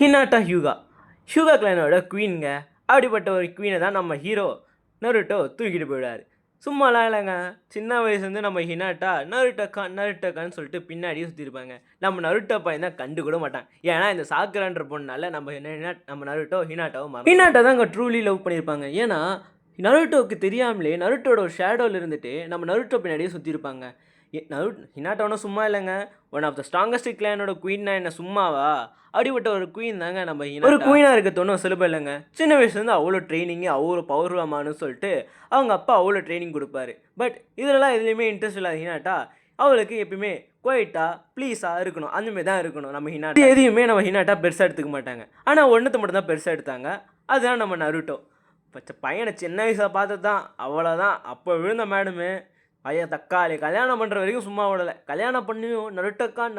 Hinata Hyuga கிளானோட குவீனுங்க. அப்படிப்பட்ட ஒரு குவீனை தான் நம்ம ஹீரோ நருட்டோ தூக்கிட்டு போயிடுவார். சும்மாலாம் இல்லைங்க, சின்ன வயசுலேருந்து நம்ம ஹினாட்டா நருட்டோக்கான்னு சொல்லிட்டு பின்னாடியே சுற்றிருப்பாங்க. நம்ம நருட்டோ பையன் தான் கண்டு கூட மாட்டான். ஏன்னா இந்த சாக்குரான்ற பொண்ணுனால நம்ம நருட்டோ ஹினாட்டா தான் அங்கே ட்ரூலி லவ் பண்ணியிருப்பாங்க. ஏன்னா நருட்டோவுக்கு தெரியாமலே நருட்டோட ஒரு ஷேடோவில் இருந்துட்டு நம்ம நருட்டோ பின்னாடியே சுற்றிருப்பாங்க. ஹினாட்டோனா சும்மா இல்லைங்க, ஒன் ஆஃப் த ஸ்ட்ராங்கஸ்ட் கிளானோட குவீன்னா என்ன சும்மாவா? அப்படிப்பட்ட ஒரு குவீன் தாங்க நம்ம ஒரு குவீனாக இருக்கிறது சுலபம் இல்லைங்க. சின்ன வயசுலேருந்து அவ்வளோ ட்ரைனிங்கு, அவ்வளோ பவர்வாமான்னு சொல்லிட்டு அவங்க அப்பா அவ்வளோ ட்ரைனிங் கொடுப்பாரு. பட் இதெல்லாம் எதுலேயுமே இன்ட்ரெஸ்ட் இல்லாத ஹினாட்டா அவளுக்கு எப்பயுமே குவைட்டா ப்ளீஸாக இருக்கணும், அந்தமாரி தான் இருக்கணும். நம்ம ஹினாட்டா எதையுமே நம்ம ஹினாட்டா பெருசாக எடுத்துக்க மாட்டாங்க. ஆனால் ஒன்றத்தை மட்டும் தான் பெருசாக எடுத்தாங்க, அதுதான் நம்ம நருட்டோ. பையனை சின்ன வயசில் பார்த்தது தான், அவ்வளோதான். அப்போ விழுந்த மேடமு ஐயா தக்காளி கல்யாணம் பண்ணுற வரைக்கும் சும்மா விடலை. கல்யாணம் பண்ணியும் நருட்டோக்கான்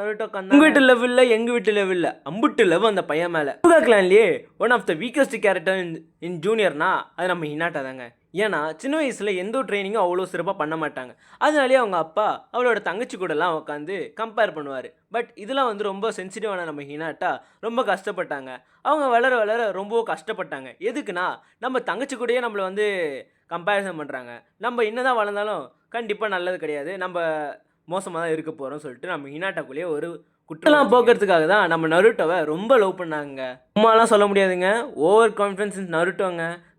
உங்கள் வீட்டு லெவலில் எங்கள் வீட்டு லெவலில் அம்புட்டு லெவல் அந்த பையன் மேலே. ஹியூகா கிளான்லேயே one of the weakest character in ஜூனியர்னா அது நம்ம ஹினாட்டா தாங்க. ஏன்னா சின்ன வயசில் எந்த ஒரு ட்ரைனிங்கும் அவ்வளோ சிறப்பாக பண்ண மாட்டாங்க. அதனாலேயே அவங்க அப்பா அவளோட தங்கச்சி கூடலாம் உட்காந்து கம்பேர் பண்ணுவார். பட் இதெல்லாம் ரொம்ப சென்சிட்டிவான நம்ம ஹினாட்டா ரொம்ப கஷ்டப்பட்டாங்க. அவங்க வளர வளர ரொம்ப கஷ்டப்பட்டாங்க. எதுக்குன்னா நம்ம தங்கச்சி கூடயே நம்மளை கம்பேரிசன் பண்ணுறாங்க. நம்ம என்னதான் வளர்ந்தாலும் கண்டிப்பாக நல்லது கிடையாது, நம்ம மோசமாக தான் இருக்க போகிறோம்னு சொல்லிட்டு நம்ம ஹினாட்டாக்குள்ளேயே ஒரு குற்றலாம் போக்குறதுக்காக தான் நம்ம நருட்டோவை ரொம்ப லவ் பண்ணாங்க. சும்மாலாம் சொல்ல முடியாதுங்க, ஓவர் கான்ஃபிடன்ஸ்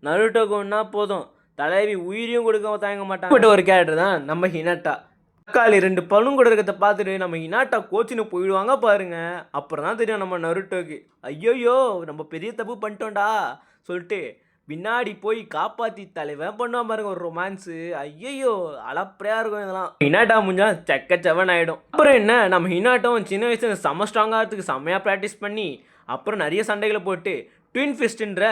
நருட்டோக்கு ஒன்றா போதும், தலைவி உயிரையும் கொடுக்க தயங்க மாட்டாங்க. பட் ஒரு கேரக்டர் தான் நம்ம ஹினாட்டா. தக்காளி 2 பழம் கூட இருக்கிறத பார்த்துட்டு நம்ம ஹினாட்டா கோச்சின்னு போயிடுவாங்க பாருங்க. அப்புறம் தான் தெரியும் நம்ம நருட்டோக்கு, ஐயோயோ நம்ம பெரிய தப்பு பண்ணிட்டோம்டா சொல்லிட்டு பின்னாடி போய் காப்பாற்றி தலைவன் பண்ணுவான் பாருங்க ஒரு ரொமான்ஸு. ஐயோ அளப்பறையாக இருக்கும் இதெல்லாம். ஹினாட்டா முடிஞ்சா செவன் ஆகிடும். அப்புறம் என்ன, நம்ம ஹினாட்டோவும் சின்ன வயசுல செம்ம ஸ்ட்ராங்காகிறதுக்கு செம்மையாக ப்ராக்டிஸ் பண்ணி அப்புறம் நிறைய சண்டைகளை போட்டு ட்வின் ஃபிஸ்ட்ன்ற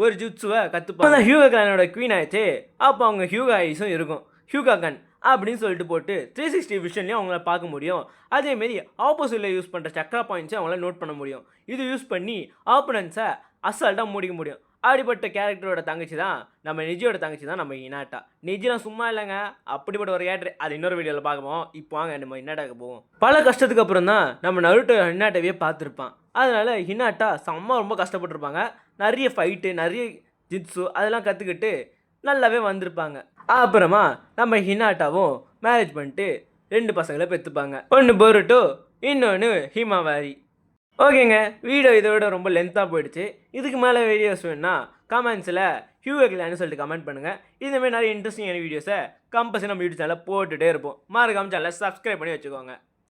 ஒரு ஜுட்ஸுவை கற்றுப்பாங்க. ஹியூகா கிளானோட குவீன் ஆயிடுச்சு. அப்போ அவங்க ஹியூகா ஐஸும் இருக்கும், ஹியூகா கன் அப்படின்னு சொல்லிட்டு போட்டு 360 விஷன்லேயும் அவங்கள பார்க்க முடியும். அதேமாரி ஆப்போசிட்டில் யூஸ் பண்ணுற சக்ரா பாயிண்ட்ஸை அவங்களால நோட் பண்ண முடியும். இது யூஸ் பண்ணி ஆப்போனன்ஸை அசால்ட்டாக முடிக்க முடியும். அப்படிப்பட்ட கேரக்டரோட தங்கச்சி தான் நம்ம நிஜியோட தங்கச்சி தான் நம்ம ஹினாட்டா. நிஜிலாம் சும்மா இல்லைங்க, அப்படிப்பட்ட ஒரு கேரக்டர். அது இன்னொரு வீடியோவில் பார்ப்போம். இப்போ வாங்க நம்ம ஹினாட்டாக்கு போவோம். பல கஷ்டத்துக்கு அப்புறம் தான் நம்ம நருட்டோ ஹினாட்டாவே பார்த்துருப்பான். அதனால் ஹினாட்டா ரொம்ப கஷ்டப்பட்டுருப்பாங்க. நிறைய ஃபைட்டு, நிறைய ஜிட்ஸு அதெல்லாம் கற்றுக்கிட்டு நல்லாவே வந்திருப்பாங்க. அப்புறமா நம்ம ஹினாட்டாவும் மேரேஜ் பண்ணிட்டு 2 பசங்களை பெற்றுப்பாங்க. ஒன்று பொருட்டோ, இன்னொன்று ஹிமாவாரி. ஓகேங்க, வீடியோ இதோட ரொம்ப லென்த்தாக போயிடுச்சு. இதுக்கு மேலே வீடியோஸ் வேணுன்னா கமெண்ட்ஸில் ஹியூகா கிளான்னு சொல்லிட்டு கமெண்ட் பண்ணுங்கள். இதுமாதிரி நிறைய இன்ட்ரெஸ்டிங்கான வீடியோஸை கம்பல்சரி நம்ம யூடியூப் சேனலில் போட்டுகிட்டே இருப்போம். மறக்காம சேனலை சப்ஸ்கிரைப் பண்ணி வச்சுக்கோங்க.